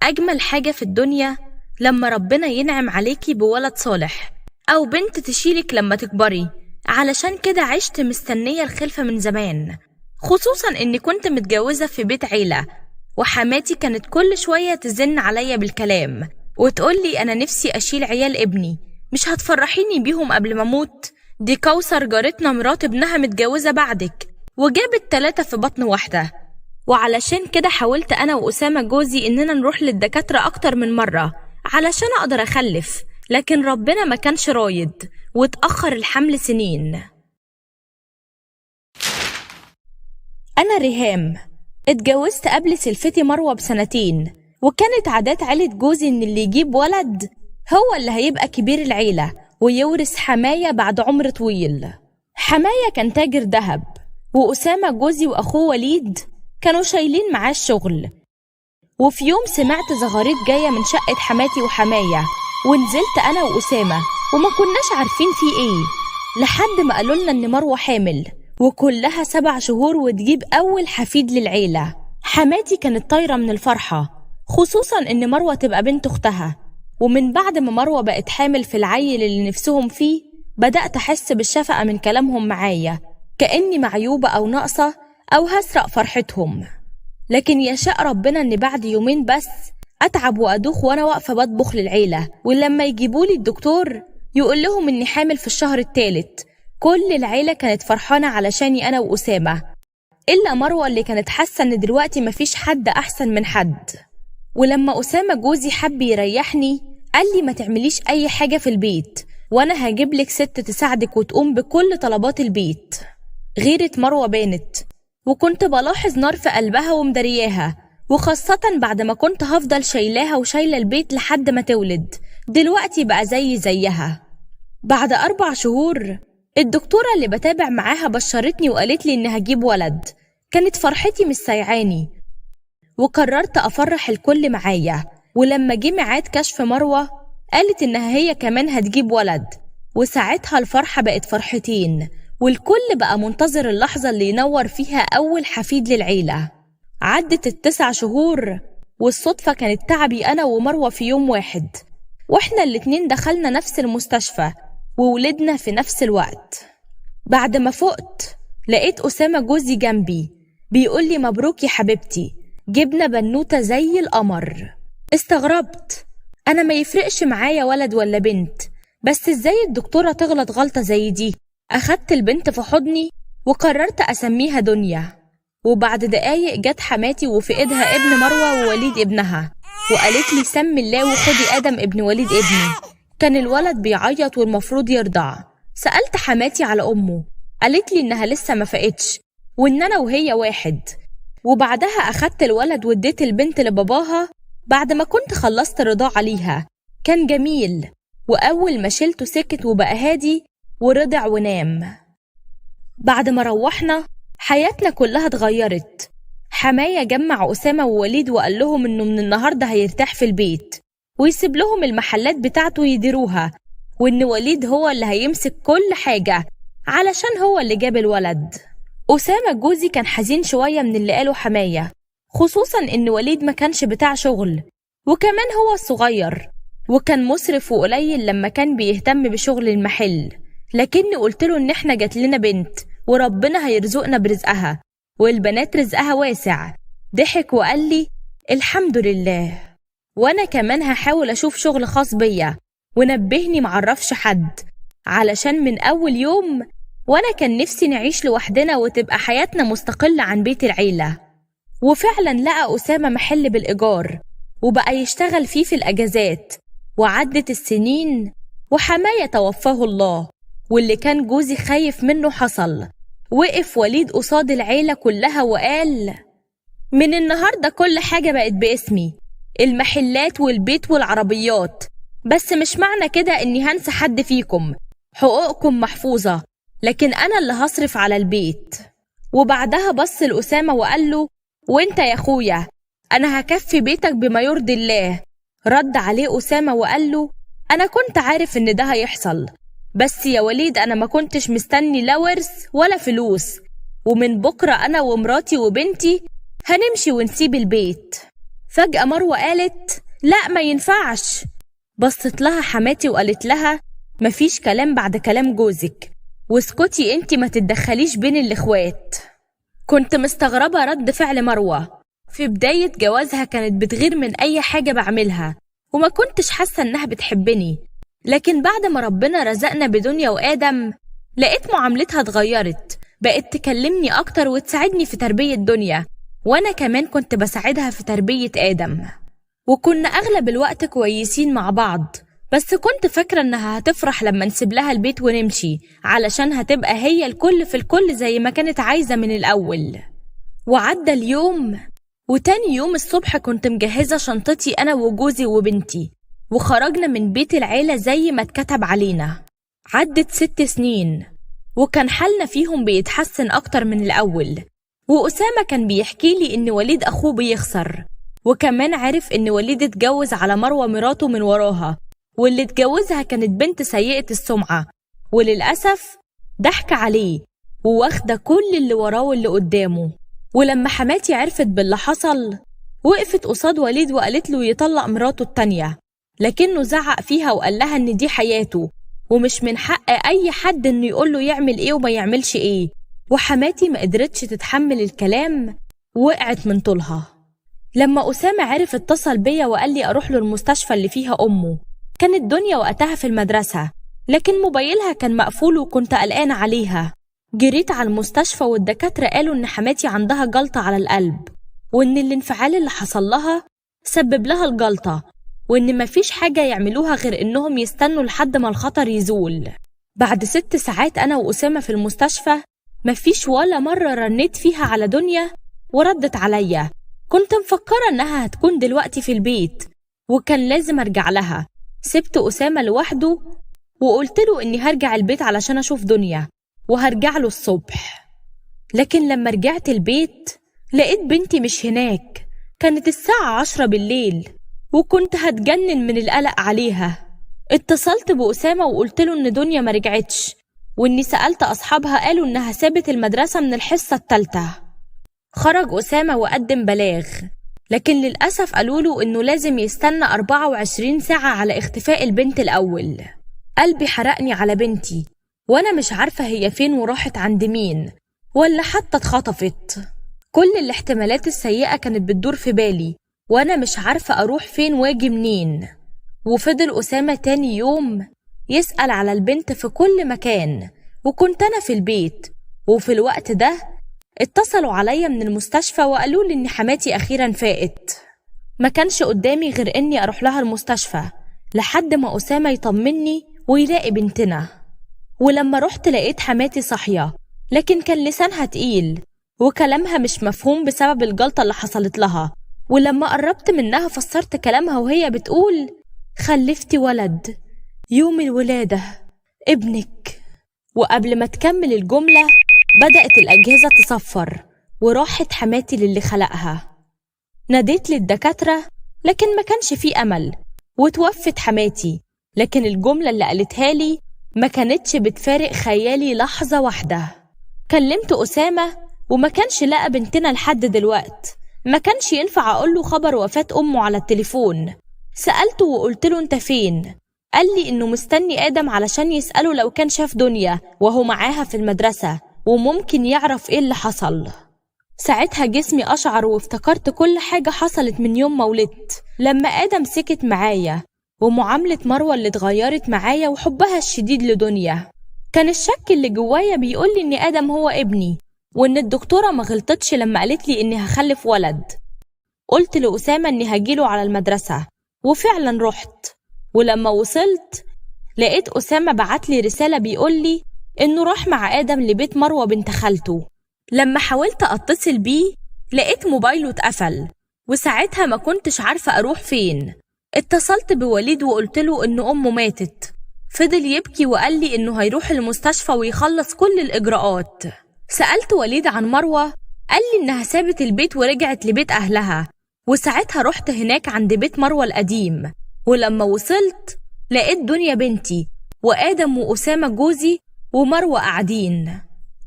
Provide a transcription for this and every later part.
أجمل حاجة في الدنيا لما ربنا ينعم عليكي بولد صالح أو بنت تشيلك لما تكبري. علشان كده عشت مستنية الخلفة من زمان، خصوصا إني كنت متجوزة في بيت عيلة، وحماتي كانت كل شوية تزن عليا بالكلام وتقولي أنا نفسي أشيل عيال ابني، مش هتفرحيني بيهم قبل ما أموت؟ دي كوثر جارتنا مرات ابنها متجوزة بعدك وجابت 3 في بطن واحدة. وعلشان كده حاولت أنا وأسامة جوزي إننا نروح للدكاترة أكتر من مرة علشان أقدر أخلف، لكن ربنا ما كانش رايد واتأخر الحمل سنين. أنا ريهام، اتجوزت قبل سلفتي مروة ب2 وكانت عادات عيلة جوزي إن اللي يجيب ولد هو اللي هيبقى كبير العيلة ويورث حماية بعد عمر طويل. حماية كان تاجر ذهب، وأسامة جوزي وأخوه وليد كانوا شايلين معاه الشغل. وفي يوم سمعت زغاريت جاية من شقة حماتي وحماية، ونزلت أنا وأسامة وما كناش عارفين في إيه، لحد ما قالولنا إن مروة حامل وكلها 7 شهور وتجيب أول حفيد للعيلة. حماتي كانت طايرة من الفرحة، خصوصا إن مروة تبقى بنت أختها. ومن بعد ما مروة بقت حامل في العيل اللي نفسهم فيه، بدأت أحس بالشفقة من كلامهم معايا، كأني معيوبة أو ناقصة أو هسرق فرحتهم. لكن يشاء ربنا إن بعد يومين بس أتعب وأدوخ وأنا واقفة بطبخ للعيلة، ولما يجيبولي الدكتور يقول لهم إني حامل في الشهر الثالث. كل العيلة كانت فرحانة علشاني أنا وأسامة، إلا مروة اللي كانت حاسة إن دلوقتي مفيش حد أحسن من حد. ولما أسامة جوزي حب يريحني قال لي ما تعمليش أي حاجة في البيت، وأنا هجيبلك ست تساعدك وتقوم بكل طلبات البيت. غيرة مروة بانت، وكنت بلاحظ نار في قلبها ومدرياها، وخاصة بعد ما كنت هفضل شايلاها وشايلة البيت لحد ما تولد. دلوقتي بقى زيها. بعد 4 شهور الدكتورة اللي بتابع معاها بشرتني وقالت لي إن هجيب ولد. كانت فرحتي مش سايعاني، وقررت أفرح الكل معايا. ولما جه ميعاد كشف مروة قالت إنها هي كمان هتجيب ولد، وساعتها الفرحة بقت فرحتين، والكل بقى منتظر اللحظة اللي ينور فيها أول حفيد للعيلة. عدت 9 شهور، والصدفة كانت تعبي أنا ومروة في يوم واحد، وإحنا الاتنين دخلنا نفس المستشفى وولدنا في نفس الوقت. بعد ما فقت لقيت أسامة جوزي جنبي بيقول لي مبروك يا حبيبتي، جبنا بنوتة زي القمر. استغربت، أنا ما يفرقش معايا ولد ولا بنت، بس إزاي الدكتورة تغلط غلطة زي دي؟ أخدت البنت في حضني وقررت أسميها دنيا. وبعد دقايق جت حماتي وفي إيدها ابن مروة ووليد ابنها، وقالت لي سمي الله وخدي آدم ابن وليد ابني. كان الولد بيعيط والمفروض يرضع. سألت حماتي على أمه، قالت لي إنها لسه ما فقتش وإن أنا وهي واحد. وبعدها أخدت الولد واديت البنت لباباها بعد ما كنت خلصت رضاعة عليها. كان جميل، وأول ما شلته سكت وبقى هادي ورضع ونام. بعد ما روحنا حياتنا كلها اتغيرت. حماية جمع أسامة ووليد وقال لهم إنه من النهاردة هيرتاح في البيت ويسيب لهم المحلات بتاعته يديروها، وإن وليد هو اللي هيمسك كل حاجة علشان هو اللي جاب الولد. أسامة جوزي كان حزين شوية من اللي قاله حماية، خصوصا إن وليد ما كانش بتاع شغل، وكمان هو الصغير، وكان مسرف وقليل لما كان بيهتم بشغل المحل. لكني قلتله إن إحنا جات لنا بنت وربنا هيرزقنا برزقها، والبنات رزقها واسع. ضحك وقال لي الحمد لله، وأنا كمان هحاول أشوف شغل خاص بيا، ونبهني معرفش حد، علشان من أول يوم وأنا كان نفسي نعيش لوحدنا وتبقى حياتنا مستقلة عن بيت العيلة. وفعلا لقى أسامة محل بالإيجار وبقى يشتغل فيه في الأجازات. وعدت السنين وحماية توفاه الله، واللي كان جوزي خايف منه حصل. وقف وليد قصاد العيلة كلها وقال من النهاردة كل حاجة بقت باسمي، المحلات والبيت والعربيات، بس مش معنى كده إني هنسى حد فيكم، حقوقكم محفوظة، لكن أنا اللي هصرف على البيت. وبعدها بص لأسامة وقال له وانت يا أخويا أنا هكفي بيتك بما يرضي الله. رد عليه أسامة وقال له أنا كنت عارف إن ده هيحصل، بس يا وليد أنا ما كنتش مستني لا ورث ولا فلوس، ومن بكرة أنا ومراتي وبنتي هنمشي ونسيب البيت. فجأة مروة قالت لا ما ينفعش. بصت لها حماتي وقالت لها مفيش كلام بعد كلام جوزك، واسكتي انتي ما تتدخليش بين الاخوات. كنت مستغربة رد فعل مروة. في بداية جوازها كانت بتغير من أي حاجة بعملها، وما كنتش حاسة إنها بتحبني، لكن بعد ما ربنا رزقنا بدنيا وآدم لقيت معاملتها اتغيرت، بقت تكلمني أكتر وتساعدني في تربية دنيا، وأنا كمان كنت بساعدها في تربية آدم، وكنا أغلب الوقت كويسين مع بعض. بس كنت فاكرة إنها هتفرح لما نسيب لها البيت ونمشي، علشان هتبقى هي الكل في الكل زي ما كانت عايزة من الأول. وعدى اليوم، وتاني يوم الصبح كنت مجهزة شنطتي أنا وجوزي وبنتي، وخرجنا من بيت العيلة زي ما اتكتب علينا. عدت 6 سنين، وكان حالنا فيهم بيتحسن أكتر من الأول. وأسامة كان بيحكي لي إن وليد أخوه بيخسر، وكمان عرف إن وليد اتجوز على مروة مراته من وراها، واللي اتجوزها كانت بنت سيئة السمعة، وللأسف ضحك عليه وواخدة كل اللي وراه واللي قدامه. ولما حماتي عرفت باللي حصل وقفت قصاد وليد وقالت له يطلق مراته التانية، لكنه زعق فيها وقال لها إن دي حياته ومش من حق أي حد إنه يقول له يعمل إيه وما يعملش إيه. وحماتي ما قدرتش تتحمل الكلام وقعت من طولها. لما أسامة عرف اتصل بيا وقال لي أروح له المستشفى اللي فيها أمه. كانت دنيا وقتها في المدرسة، لكن موبايلها كان مقفول وكنت قلقانة عليها. جريت على المستشفى والدكاترة قالوا إن حماتي عندها جلطة على القلب، وإن الانفعال اللي حصل لها سبب لها الجلطة، وإن مفيش حاجة يعملوها غير إنهم يستنوا لحد ما الخطر يزول. بعد 6 ساعات أنا وأسامة في المستشفى، مفيش ولا مرة رنيت فيها على دنيا وردت عليا. كنت مفكرة إنها هتكون دلوقتي في البيت وكان لازم أرجع لها. سبت أسامة لوحده وقلت له إني هرجع البيت علشان أشوف دنيا وهرجع له الصبح. لكن لما رجعت البيت لقيت بنتي مش هناك. كانت الساعة 10 بالليل وكنت هتجنن من القلق عليها. اتصلت بأسامة وقلت له إن دنيا ما رجعتش، وإني سألت أصحابها قالوا إنها سابت المدرسة من الحصة الثالثة. خرج أسامة وقدم بلاغ، لكن للأسف قالوا له إنه لازم يستنى 24 ساعة على اختفاء البنت الأول. قلبي حرقني على بنتي، وأنا مش عارفة هي فين وراحت عند مين ولا حتى اتخطفت. كل الاحتمالات السيئة كانت بتدور في بالي، وأنا مش عارفة أروح فين واجي منين. وفضل أسامة تاني يوم يسأل على البنت في كل مكان، وكنت أنا في البيت. وفي الوقت ده اتصلوا عليا من المستشفى وقالوا لي إن حماتي أخيرا فاقت. ما كانش قدامي غير إني أروح لها المستشفى لحد ما أسامة يطمني ويلاقي بنتنا. ولما رحت لقيت حماتي صاحية، لكن كان لسانها تقيل وكلامها مش مفهوم بسبب الجلطة اللي حصلت لها. ولما قربت منها فسرت كلامها وهي بتقول خلفتي ولد يوم الولادة ابنك. وقبل ما تكمل الجملة بدأت الأجهزة تصفر وراحت حماتي للي خلقها. ناديت للدكاترة لكن ما كانش فيه أمل وتوفت حماتي. لكن الجملة اللي قالتها لي ما كانتش بتفارق خيالي لحظة واحدة. كلمت أسامة وما كانش لقى بنتنا لحد دلوقت. ما كانش ينفع أقوله خبر وفاة أمه على التليفون. سألته وقلت له أنت فين؟ قال لي إنه مستني آدم علشان يسأله لو كان شاف دنيا وهو معاها في المدرسة وممكن يعرف إيه اللي حصل. ساعتها جسمي أشعر وافتكرت كل حاجة حصلت من يوم ما ولدت، لما آدم سكت معايا ومعاملة مروة اللي اتغيرت معايا وحبها الشديد لدنيا. كان الشك اللي جوايا بيقولي إن آدم هو ابني، وإن الدكتورة ما غلطتش لما قالت لي إني هخلف ولد. قلت لأسامة إني هجيله على المدرسة، وفعلا رحت. ولما وصلت لقيت أسامة بعتلي رسالة بيقولي إنه راح مع آدم لبيت مروة بنت خالته. لما حاولت أتصل بيه لقيت موبايله اتقفل، وساعتها ما كنتش عارفة أروح فين. اتصلت بوليد وقلت له إن أمه ماتت. فضل يبكي وقال لي إنه هيروح المستشفى ويخلص كل الإجراءات. سألت وليد عن مروة، قال لي إنها سابت البيت ورجعت لبيت أهلها، وساعتها رحت هناك عند بيت مروة القديم. ولما وصلت لقيت دنيا بنتي وآدم وأسامة جوزي ومروة قاعدين.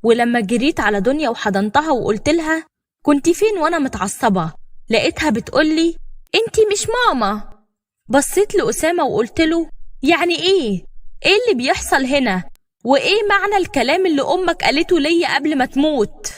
ولما جريت على دنيا وحضنتها وقلت لها كنت فين وأنا متعصبة، لقيتها بتقولي انتي مش ماما. بصيت لأسامة وقلت له يعني ايه اللي بيحصل هنا؟ وايه معنى الكلام اللي امك قالته ليا قبل ما تموت؟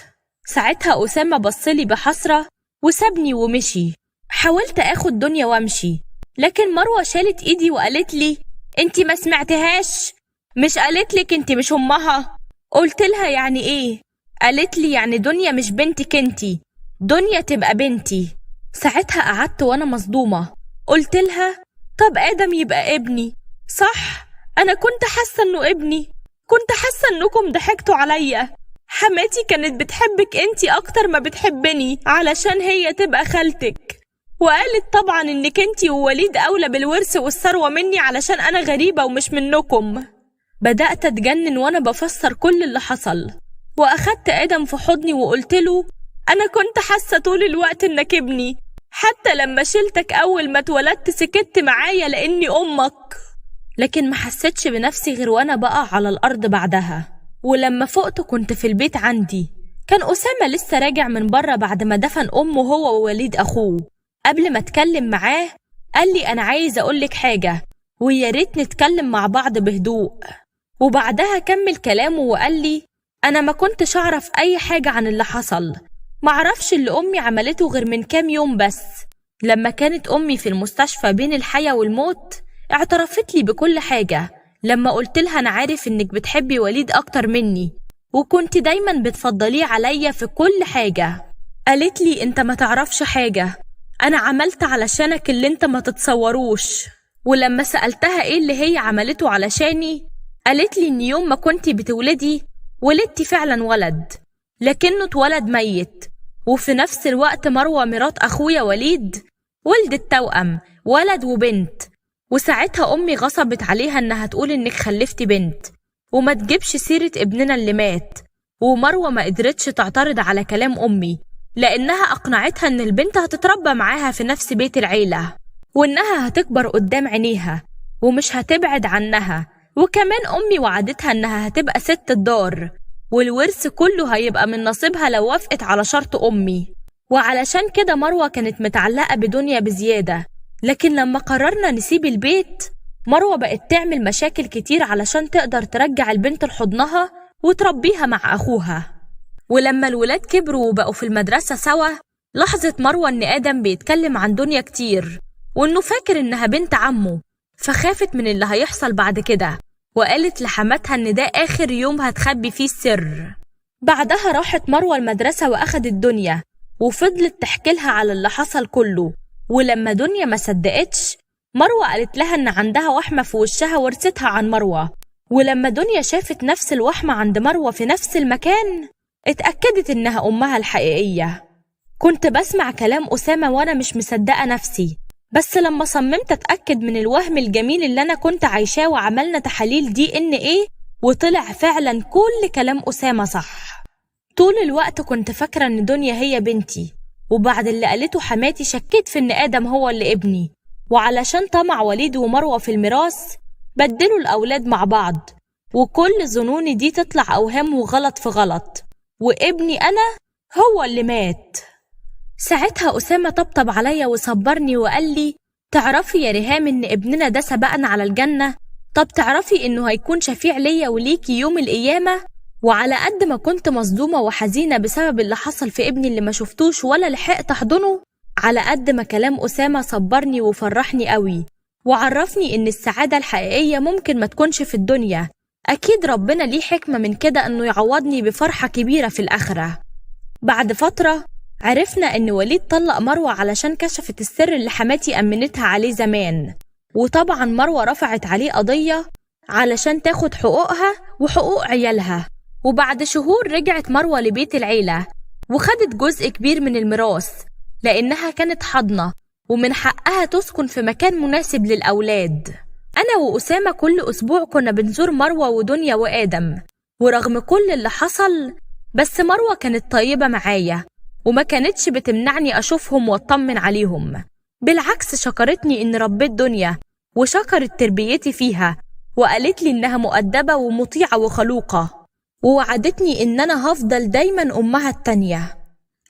ساعتها أسامة بصلي بحسرة وسابني ومشي. حاولت اخد دنيا وامشي، لكن مروة شالت ايدي وقالت لي انتي ما سمعتهاش؟ مش قالت لك انتي مش امها؟ قلت لها يعني ايه؟ قالت لي يعني دنيا مش بنتك انتي، دنيا تبقى بنتي. ساعتها قعدت وانا مصدومة. قلت لها طب آدم يبقى ابني صح؟ انا كنت حاسة انه ابني، كنت حاسة انكم ضحكتوا عليا. حماتي كانت بتحبك انتي اكتر ما بتحبني علشان هي تبقى خالتك، وقالت طبعا انك انتي ووليد اولى بالورث والثروة مني علشان انا غريبة ومش منكم. بدأت اتجنن وانا بفسر كل اللي حصل، واخدت آدم في حضني وقلت له انا كنت حاسة طول الوقت انك ابني، حتى لما شلتك اول ما اتولدت سكت معايا لاني امك. لكن ما حسيتش بنفسي غير وانا بقع على الارض بعدها. ولما فقت كنت في البيت عندي، كان أسامة لسه راجع من بره بعد ما دفن امه هو ووليد اخوه. قبل ما اتكلم معاه قال لي انا عايز اقولك حاجة ويا ريت نتكلم مع بعض بهدوء. وبعدها كمل كلامه وقال لي انا ما كنتش اعرف اي حاجة عن اللي حصل، معرفش اللي امي عملته غير من كام يوم بس. لما كانت امي في المستشفى بين الحياة والموت اعترفت لي بكل حاجة، لما قلت لها انا عارف انك بتحبي وليد اكتر مني وكنت دايما بتفضليه عليا في كل حاجة. قالت لي انت ما تعرفش حاجة، انا عملت علشانك اللي انت ما تتصوروش. ولما سألتها ايه اللي هي عملته علشاني قالت لي ان يوم ما كنتي بتولدي ولدتي فعلا ولد، لكنه اتولد ميت. وفي نفس الوقت مروة مرات اخويا وليد ولدت توأم ولد وبنت. وساعتها امي غصبت عليها انها تقول انك خلفتي بنت وما تجيبش سيرة ابننا اللي مات. ومروة ما قدرتش تعترض على كلام امي لانها اقنعتها ان البنت هتتربى معاها في نفس بيت العيلة، وانها هتكبر قدام عينيها ومش هتبعد عنها. وكمان امي وعدتها انها هتبقى ست الدار والورث كله هيبقى من نصيبها لو وافقت على شرط امي. وعلشان كده مروة كانت متعلقة بدنيا بزيادة. لكن لما قررنا نسيب البيت مروة بقت تعمل مشاكل كتير علشان تقدر ترجع البنت لحضنها وتربيها مع أخوها. ولما الولاد كبروا وبقوا في المدرسة سوا لاحظت مروة إن آدم بيتكلم عن دنيا كتير وإنه فاكر إنها بنت عمه، فخافت من اللي هيحصل بعد كده وقالت لحماتها إن ده آخر يوم هتخبي فيه السر. بعدها راحت مروة المدرسة وأخدت دنيا وفضلت تحكي لها على اللي حصل كله. ولما دنيا ما صدقتش مروة قالت لها إن عندها وحمة في وشها ورثتها عن مروة. ولما دنيا شافت نفس الوحمة عند مروة في نفس المكان اتأكدت إنها أمها الحقيقية. كنت بسمع كلام أسامة وأنا مش مصدقة نفسي، بس لما صممت أتأكد من الوهم الجميل اللي أنا كنت عايشاه وعملنا تحاليل DNA وطلع فعلا كل كلام أسامة صح. طول الوقت كنت فاكرة إن دنيا هي بنتي، وبعد اللي قالته حماتي شكيت في إن آدم هو اللي ابني. وعلشان طمع وليد ومروة في الميراث بدلوا الأولاد مع بعض، وكل ظنوني دي تطلع أوهام وغلط في غلط، وابني أنا هو اللي مات. ساعتها أسامة طبطب عليا وصبرني وقال لي تعرفي يا ريهام إن ابننا ده سبقنا على الجنة؟ طب تعرفي إنه هيكون شفيع ليا وليكي يوم القيامة؟ وعلى قد ما كنت مصدومة وحزينة بسبب اللي حصل في ابني اللي ما شفتوش ولا لحقت أحضنه، على قد ما كلام أسامة صبرني وفرحني قوي وعرفني إن السعادة الحقيقية ممكن ما تكونش في الدنيا. أكيد ربنا ليه حكمة من كده إنه يعوضني بفرحة كبيرة في الآخرة. بعد فترة عرفنا إن وليد طلق مروة علشان كشفت السر اللي حماتي أمنتها عليه زمان، وطبعا مروة رفعت عليه قضية علشان تاخد حقوقها وحقوق عيالها. وبعد شهور رجعت مروة لبيت العيلة وخدت جزء كبير من الميراث لأنها كانت حاضنة ومن حقها تسكن في مكان مناسب للأولاد. أنا وأسامة كل أسبوع كنا بنزور مروة ودنيا وآدم، ورغم كل اللي حصل بس مروة كانت طيبة معايا وما كانتش بتمنعني أشوفهم واطمن عليهم. بالعكس شكرتني إن ربيت دنيا وشكرت تربيتي فيها وقالت لي إنها مؤدبة ومطيعة وخلوقة، ووعدتني إن أنا هفضل دايما أمها التانية.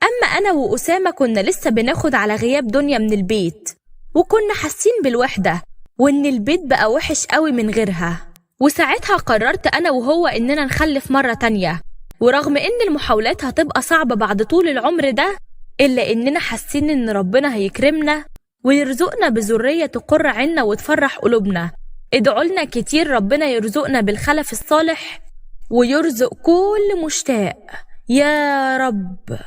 أما أنا وأسامة كنا لسه بناخد على غياب دنيا من البيت، وكنا حاسين بالوحدة وإن البيت بقى وحش قوي من غيرها. وساعتها قررت أنا وهو إننا نخلف مرة تانية، ورغم إن المحاولات هتبقى صعبة بعد طول العمر ده، إلا إننا حاسين إن ربنا هيكرمنا ويرزقنا بذرية تقر عنا وتفرح قلوبنا. ادعولنا كتير ربنا يرزقنا بالخلف الصالح ويرزق كل مشتاق يا رب.